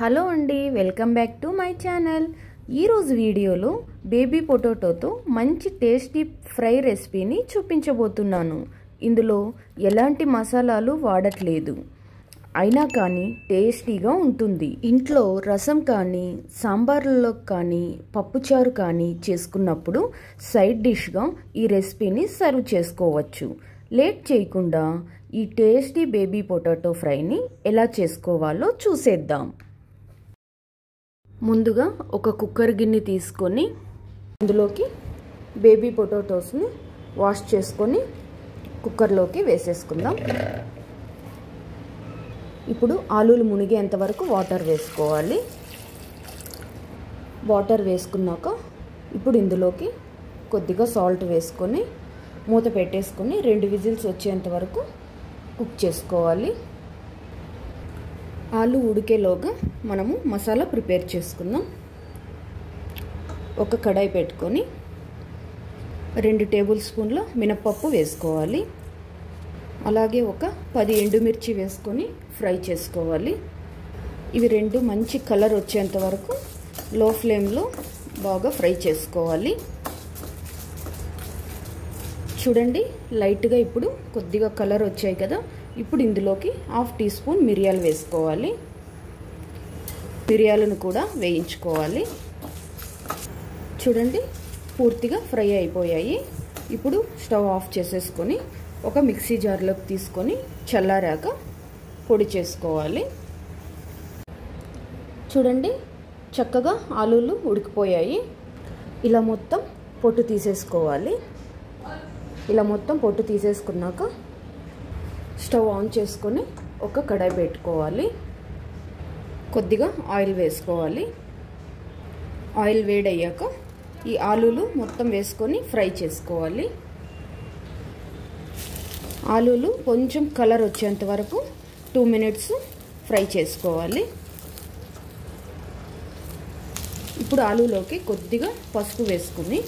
Hello అండి, welcome back to my channel. ఈరోజు వీడియోలో బేబీ పొటాటోతో మంచి టేస్టీ ఫ్రై రెసిపీని చూపించబోతున్నాను. ఇందులో ఎలాంటి మసాలాలు వాడట్లేదు, అయినా కానీ టేస్టీగా ఉంటుంది. ఇంట్లో రసం కానీ సాంబార్లలో కానీ పప్పుచారు కానీ చేసుకున్నప్పుడు సైడ్ డిష్గా ఈ రెసిపీని సర్వ్ చేసుకోవచ్చు. లేట్ చేయకుండా ఈ టేస్టీ బేబీ పొటాటో ఫ్రైని ఎలా చేసుకోవాలో చూసేద్దాం. ముందుగా ఒక కుక్కర్ గిన్నె తీసుకొని అందులోకి బేబీ పొటాటోస్ని వాష్ చేసుకొని కుక్కర్లోకి వేసేసుకుందాం. ఇప్పుడు ఆలూలు మునిగేంత వరకు వాటర్ వేసుకోవాలి. వాటర్ వేసుకున్నాక ఇప్పుడు ఇందులోకి కొద్దిగా సాల్ట్ వేసుకొని మూత పెట్టేసుకొని 2 విజిల్స్ వచ్చేంత వరకు కుక్ చేసుకోవాలి. ఆలు ఉడికేలోగా మనము మసాలా ప్రిపేర్ చేసుకుందాం. ఒక కడాయి పెట్టుకొని 2 టేబుల్ స్పూన్ల మినప్పప్పు వేసుకోవాలి. అలాగే ఒక 10 ఎండుమిర్చి వేసుకొని ఫ్రై చేసుకోవాలి. ఇవి 2 మంచి కలర్ వచ్చేంత వరకు లో ఫ్లేమ్లో బాగా ఫ్రై చేసుకోవాలి. చూడండి, లైట్గా ఇప్పుడు కొద్దిగా కలర్ వచ్చాయి కదా. ఇప్పుడు ఇందులోకి 1/2 టీ స్పూన్ మిరియాలు వేసుకోవాలి. మిరియాలను కూడా వేయించుకోవాలి. చూడండి, పూర్తిగా ఫ్రై అయిపోయాయి. ఇప్పుడు స్టవ్ ఆఫ్ చేసేసుకొని ఒక మిక్సీ జార్లోకి తీసుకొని చల్లారాక పొడి చేసుకోవాలి. చూడండి, చక్కగా ఆలూలు ఉడికిపోయాయి. ఇలా మొత్తం పొట్టు తీసేసుకోవాలి. ఇలా మొత్తం పొట్టు తీసేసుకున్నాక స్టవ్ ఆన్ చేసుకొని ఒక కడాయి పెట్టుకోవాలి. కొద్దిగా ఆయిల్ వేసుకోవాలి. ఆయిల్ వేడయ్యాక ఈ ఆలూలు మొత్తం వేసుకొని ఫ్రై చేసుకోవాలి. ఆలూలు కొంచెం కలర్ వచ్చేంత వరకు 2 మినిట్స్ ఫ్రై చేసుకోవాలి. ఇప్పుడు ఆలూలోకి కొద్దిగా పసుపు వేసుకుని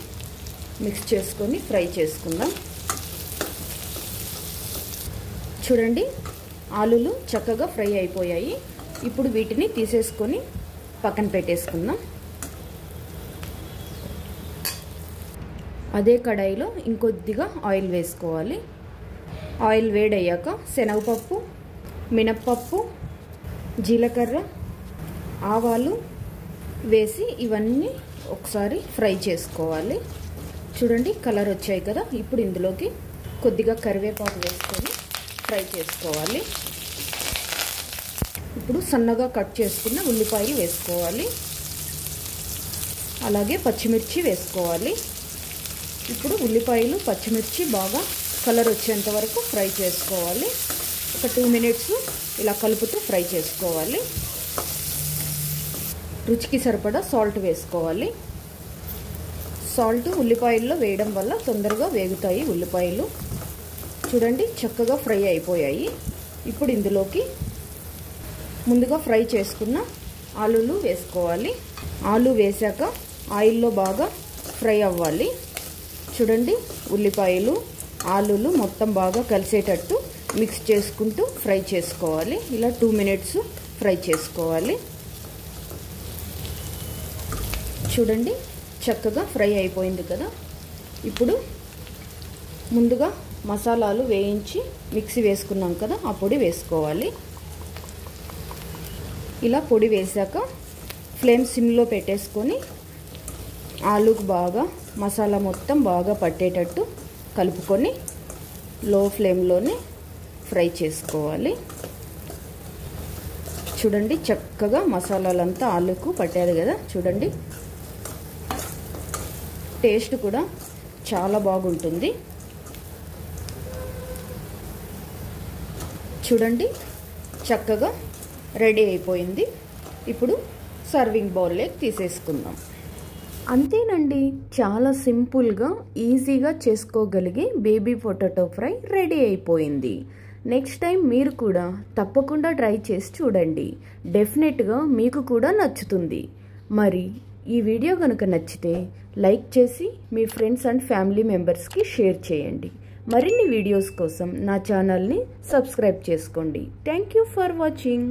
మిక్స్ చేసుకొని ఫ్రై చేసుకుందాం. చూడండి, ఆలూలు చక్కగా ఫ్రై అయిపోయాయి. ఇప్పుడు వీటిని తీసేసుకొని పక్కన పెట్టేసుకుందాం. అదే కడాయిలో ఇంకొద్దిగా ఆయిల్ వేసుకోవాలి. ఆయిల్ వేడయ్యాక శనగపప్పు, మినప్పప్పు, జీలకర్ర, ఆవాలు వేసి ఇవన్నీ ఒకసారి ఫ్రై చేసుకోవాలి. చూడండి, కలర్ వచ్చాయి కదా. ఇప్పుడు ఇందులోకి కొద్దిగా కరివేపాకు వేసుకొని ఫ్రై చేసుకోవాలి. ఇప్పుడు సన్నగా కట్ చేసుకున్న ఉల్లిపాయలు వేసుకోవాలి. అలాగే పచ్చిమిర్చి వేసుకోవాలి. ఇప్పుడు ఉల్లిపాయలు పచ్చిమిర్చి బాగా కలర్ వచ్చేంత వరకు ఫ్రై చేసుకోవాలి. ఒక 2 మినిట్స్ ఇలా కలుపుతూ ఫ్రై చేసుకోవాలి. రుచికి సరిపడా సాల్ట్ వేసుకోవాలి. సాల్ట్ ఉల్లిపాయల్లో వేయడం వల్ల తొందరగా వేగుతాయి ఉల్లిపాయలు. చూడండి, చక్కగా ఫ్రై అయిపోయాయి. ఇప్పుడు ఇందులోకి ముందుగా ఫ్రై చేసుకున్న ఆలూలు వేసుకోవాలి. ఆలు వేసాక ఆయిల్లో బాగా ఫ్రై అవ్వాలి. చూడండి, ఉల్లిపాయలు ఆలూలు మొత్తం బాగా కలిసేటట్టు మిక్స్ చేసుకుంటూ ఫ్రై చేసుకోవాలి. ఇలా 2 మినిట్స్ ఫ్రై చేసుకోవాలి. చూడండి, చక్కగా ఫ్రై అయిపోయింది కదా. ఇప్పుడు ముందుగా మసాలాలు వేయించి మిక్సీ వేసుకున్నాం కదా, ఆ పొడి వేసుకోవాలి. ఇలా పొడి వేసాక ఫ్లేమ్ సిమ్లో పెట్టేసుకొని ఆలూకు బాగా మసాలా మొత్తం బాగా పట్టేటట్టు కలుపుకొని లో ఫ్లేమ్లోనే ఫ్రై చేసుకోవాలి. చూడండి, చక్కగా మసాలాలంతా ఆలూకు పట్టారు కదా. చూడండి, టేస్ట్ కూడా చాలా బాగుంటుంది. చూడండి, చక్కగా రెడీ అయిపోయింది. ఇప్పుడు సర్వింగ్ బౌల్లోకి తీసేసుకుందాం. అంతేనండి, చాలా సింపుల్గా ఈజీగా చేసుకోగలిగే బేబీ పొటాటో ఫ్రై రెడీ అయిపోయింది. నెక్స్ట్ టైం మీరు కూడా తప్పకుండా ట్రై చేసి చూడండి. డెఫినెట్గా మీకు కూడా నచ్చుతుంది. మరి ఈ వీడియో కనుక నచ్చితే లైక్ చేసి మీ ఫ్రెండ్స్ అండ్ ఫ్యామిలీ మెంబర్స్కి షేర్ చేయండి. మరిన్ని వీడియోస్ కోసం నా ఛానల్ని సబ్స్క్రైబ్ చేసుకోండి. Thank you for watching.